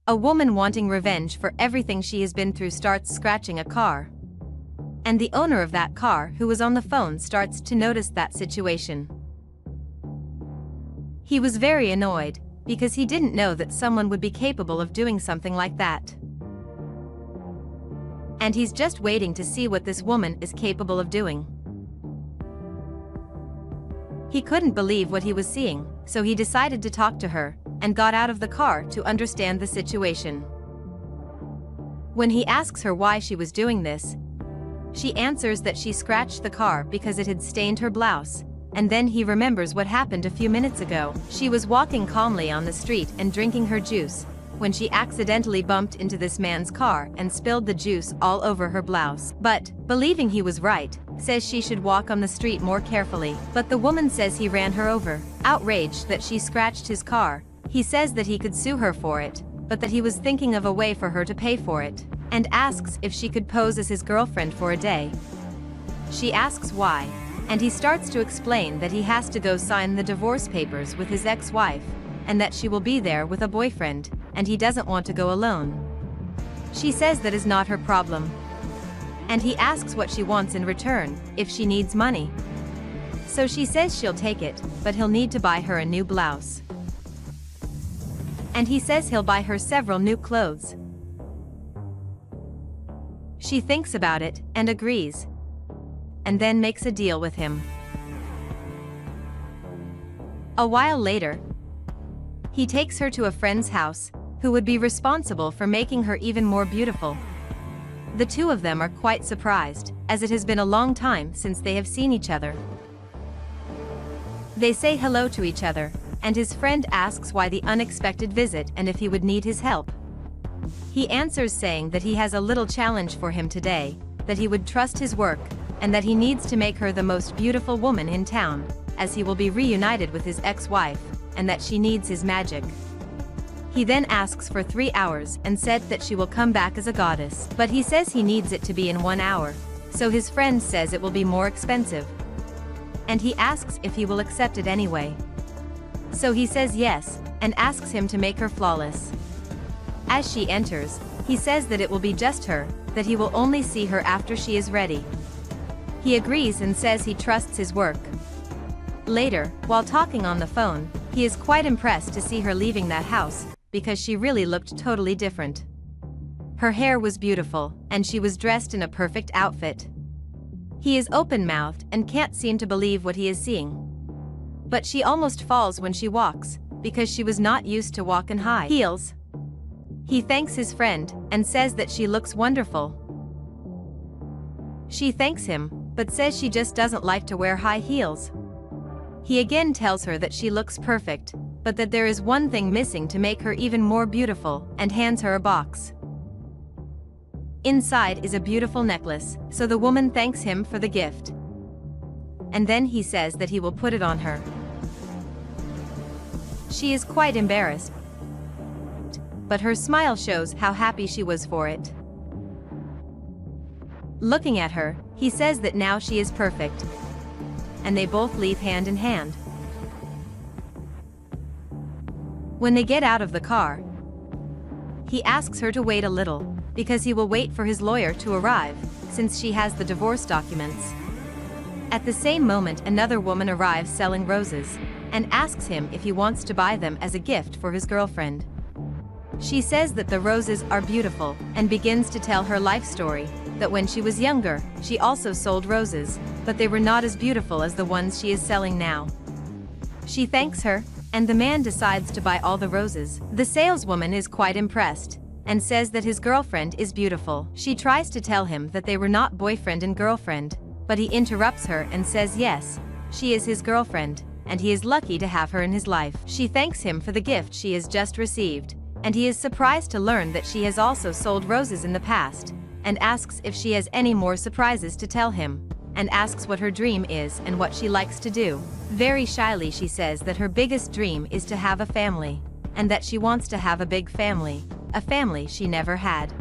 A woman wanting revenge for everything she has been through starts scratching a car. And the owner of that car, who was on the phone, starts to notice that situation. He was very annoyed, because he didn't know that someone would be capable of doing something like that. And he's just waiting to see what this woman is capable of doing. He couldn't believe what he was seeing, so he decided to talk to her, and got out of the car to understand the situation. When he asks her why she was doing this, she answers that she scratched the car because it had stained her blouse, and then he remembers what happened a few minutes ago. She was walking calmly on the street and drinking her juice, when she accidentally bumped into this man's car and spilled the juice all over her blouse. But, believing he was right, says she should walk on the street more carefully. But the woman says he ran her over. Outraged that she scratched his car, he says that he could sue her for it, but that he was thinking of a way for her to pay for it, and asks if she could pose as his girlfriend for a day. She asks why, and he starts to explain that he has to go sign the divorce papers with his ex-wife, and that she will be there with a boyfriend, and he doesn't want to go alone. She says that is not her problem. And he asks what she wants in return, if she needs money. So she says she'll take it, but he'll need to buy her a new blouse. And he says he'll buy her several new clothes. She thinks about it, and agrees. And then makes a deal with him. A while later, he takes her to a friend's house, who would be responsible for making her even more beautiful. The two of them are quite surprised, as it has been a long time since they have seen each other. They say hello to each other, and his friend asks why the unexpected visit and if he would need his help. He answers saying that he has a little challenge for him today, that he would trust his work, and that he needs to make her the most beautiful woman in town, as he will be reunited with his ex-wife, and that she needs his magic. He then asks for 3 hours and said that she will come back as a goddess, but he says he needs it to be in 1 hour, so his friend says it will be more expensive. And he asks if he will accept it anyway. So he says yes, and asks him to make her flawless. As she enters, he says that it will be just her, that he will only see her after she is ready. He agrees and says he trusts his work. Later, while talking on the phone, he is quite impressed to see her leaving that house, because she really looked totally different. Her hair was beautiful, and she was dressed in a perfect outfit. He is open-mouthed and can't seem to believe what he is seeing. But she almost falls when she walks, because she was not used to walk in high heels. He thanks his friend, and says that she looks wonderful. She thanks him, but says she just doesn't like to wear high heels. He again tells her that she looks perfect, but that there is one thing missing to make her even more beautiful, and hands her a box. Inside is a beautiful necklace, so the woman thanks him for the gift. And then he says that he will put it on her. She is quite embarrassed, but her smile shows how happy she was for it. Looking at her, he says that now she is perfect. And they both leave hand in hand. When they get out of the car, he asks her to wait a little, because he will wait for his lawyer to arrive, since she has the divorce documents. At the same moment, another woman arrives selling roses, and asks him if he wants to buy them as a gift for his girlfriend. She says that the roses are beautiful, and begins to tell her life story, that when she was younger, she also sold roses, but they were not as beautiful as the ones she is selling now. She thanks her, and the man decides to buy all the roses. The saleswoman is quite impressed, and says that his girlfriend is beautiful. She tries to tell him that they were not boyfriend and girlfriend, but he interrupts her and says yes, she is his girlfriend, and he is lucky to have her in his life. She thanks him for the gift she has just received, and he is surprised to learn that she has also sold roses in the past, and asks if she has any more surprises to tell him, and asks what her dream is and what she likes to do. Very shyly she says that her biggest dream is to have a family, and that she wants to have a big family, a family she never had.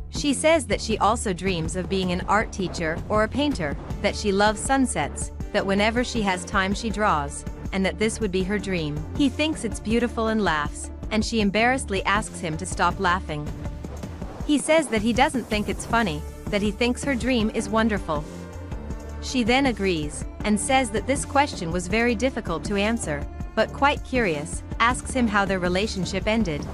She says that she also dreams of being an art teacher or a painter, that she loves sunsets, that whenever she has time she draws, and that this would be her dream. He thinks it's beautiful and laughs, and she embarrassedly asks him to stop laughing. He says that he doesn't think it's funny, that he thinks her dream is wonderful. She then agrees, and says that this question was very difficult to answer, but quite curious, asks him how their relationship ended.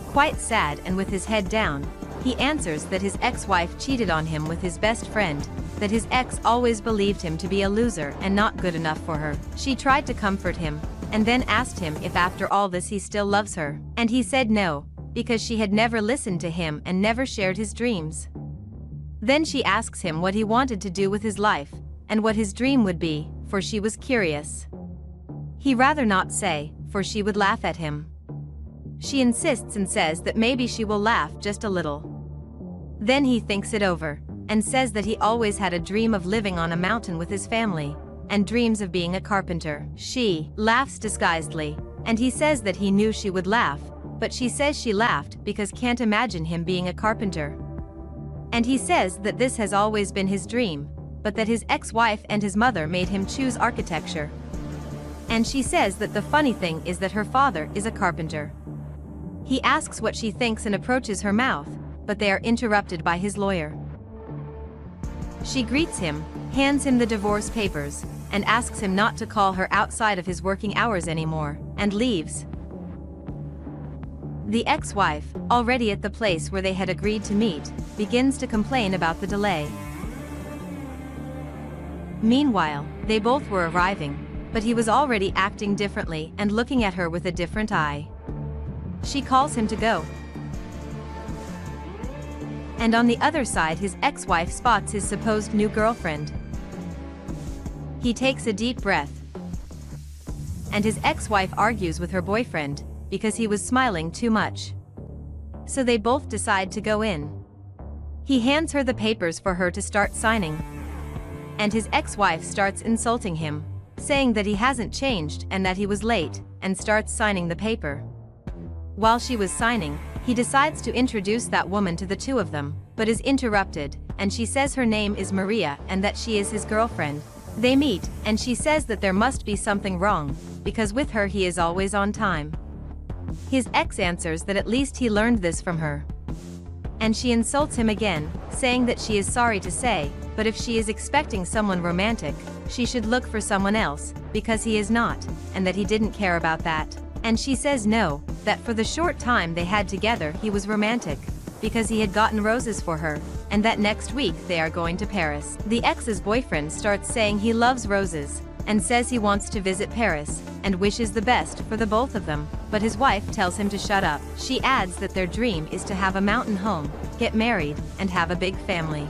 Quite sad and with his head down, he answers that his ex-wife cheated on him with his best friend, that his ex always believed him to be a loser and not good enough for her. She tried to comfort him, and then asked him if after all this he still loves her, and he said no, because she had never listened to him and never shared his dreams. Then she asks him what he wanted to do with his life, and what his dream would be, for she was curious. He rather not say, for she would laugh at him. She insists and says that maybe she will laugh just a little. Then he thinks it over, and says that he always had a dream of living on a mountain with his family, and dreams of being a carpenter. She laughs disguisedly, and he says that he knew she would laugh, but she says she laughed because can't imagine him being a carpenter. And he says that this has always been his dream, but that his ex-wife and his mother made him choose architecture. And she says that the funny thing is that her father is a carpenter. He asks what she thinks and approaches her mouth, but they are interrupted by his lawyer. She greets him, hands him the divorce papers, and asks him not to call her outside of his working hours anymore, and leaves. The ex-wife, already at the place where they had agreed to meet, begins to complain about the delay. Meanwhile, they both were arriving, but he was already acting differently and looking at her with a different eye. She calls him to go. And on the other side, his ex-wife spots his supposed new girlfriend. He takes a deep breath. And his ex-wife argues with her boyfriend, because he was smiling too much. So they both decide to go in. He hands her the papers for her to start signing. And his ex-wife starts insulting him, saying that he hasn't changed and that he was late, and starts signing the paper. While she was signing, he decides to introduce that woman to the two of them, but is interrupted, and she says her name is Maria and that she is his girlfriend. They meet, and she says that there must be something wrong, because with her he is always on time. His ex answers that at least he learned this from her. And she insults him again, saying that she is sorry to say, but if she is expecting someone romantic, she should look for someone else, because he is not, and that he didn't care about that. And she says no, that for the short time they had together he was romantic, because he had gotten roses for her, and that next week they are going to Paris. The ex's boyfriend starts saying he loves roses, and says he wants to visit Paris, and wishes the best for the both of them, but his wife tells him to shut up. She adds that their dream is to have a mountain home, get married, and have a big family.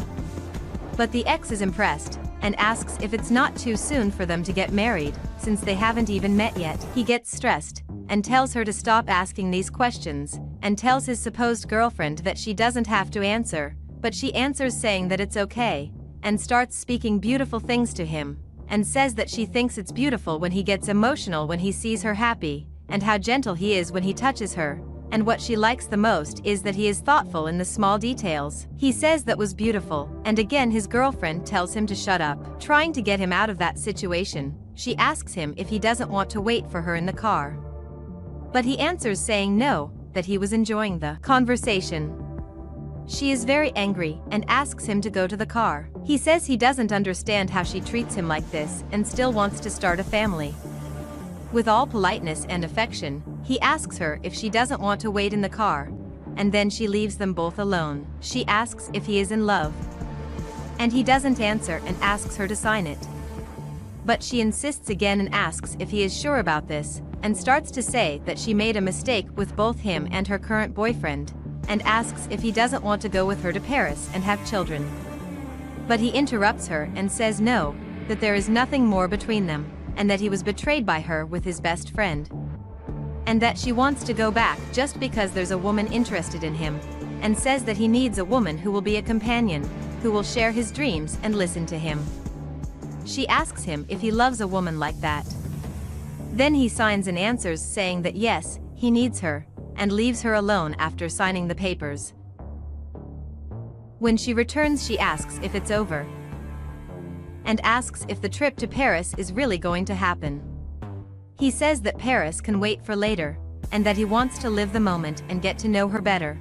But the ex is impressed, and asks if it's not too soon for them to get married, since they haven't even met yet. He gets stressed, and tells her to stop asking these questions, and tells his supposed girlfriend that she doesn't have to answer, but she answers saying that it's okay, and starts speaking beautiful things to him, and says that she thinks it's beautiful when he gets emotional when he sees her happy, and how gentle he is when he touches her, and what she likes the most is that he is thoughtful in the small details. He says that was beautiful, and again his girlfriend tells him to shut up. Trying to get him out of that situation, she asks him if he doesn't want to wait for her in the car. But he answers saying no, that he was enjoying the conversation. She is very angry and asks him to go to the car. He says he doesn't understand how she treats him like this and still wants to start a family. With all politeness and affection, he asks her if she doesn't want to wait in the car, and then she leaves them both alone. She asks if he is in love, and he doesn't answer and asks her to sign it. But she insists again and asks if he is sure about this, and starts to say that she made a mistake with both him and her current boyfriend, and asks if he doesn't want to go with her to Paris and have children. But he interrupts her and says no, that there is nothing more between them, and that he was betrayed by her with his best friend. And that she wants to go back just because there's a woman interested in him, and says that he needs a woman who will be a companion, who will share his dreams and listen to him. She asks him if he loves a woman like that. Then he signs and answers saying that yes, he needs her, and leaves her alone after signing the papers. When she returns, she asks if it's over, and asks if the trip to Paris is really going to happen. He says that Paris can wait for later, and that he wants to live the moment and get to know her better.